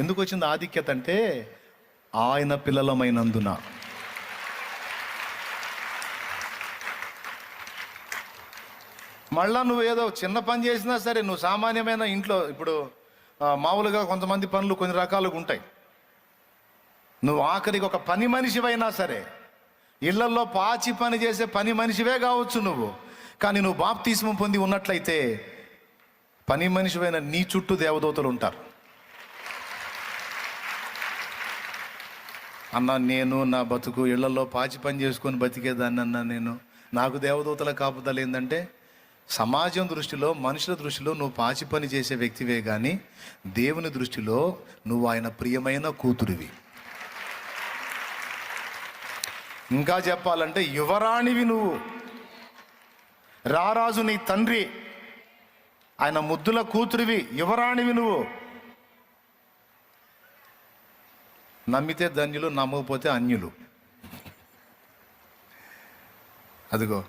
ఎందుకు వచ్చింది ఆధిక్యత అంటే ఆయన పిల్లలమైనందున. మళ్ళా నువ్వు ఏదో చిన్న పని చేసినా సరే, నువ్వు సామాన్యమైన ఇంట్లో ఇప్పుడు మామూలుగా కొంతమంది పనులు కొన్ని రకాలుగా ఉంటాయి. నువ్వు ఆఖరికి ఒక పని మనిషివైనా సరే, ఇళ్లల్లో పాచి పని చేసే పని మనిషివే కావచ్చు నువ్వు, కానీ నువ్వు బాప్తిస్మం పొంది ఉన్నట్లయితే పని మనిషివైన నీ చుట్టూ దేవదూతలు ఉంటారు. అన్న నేను నా బతుకు ఇళ్లలో పాచి పని చేసుకొని బతికేదాన్ని అన్నా, నాకు దేవదూతల కాపుదల ఏంటంటే, సమాజం దృష్టిలో మనుషుల దృష్టిలో నువ్వు పాచి పని చేసే వ్యక్తివే, కానీ దేవుని దృష్టిలో నువ్వు ఆయన ప్రియమైన కూతురివి. ఇంకా చెప్పాలంటే యువరాణివి నువ్వు. రారాజు నీ తండ్రి, ఆయన ముద్దుల కూతురివి, యువరాణివి నువ్వు. నమ్మితే ధన్యులు, నమ్మకపోతే అన్యులు. అదిగో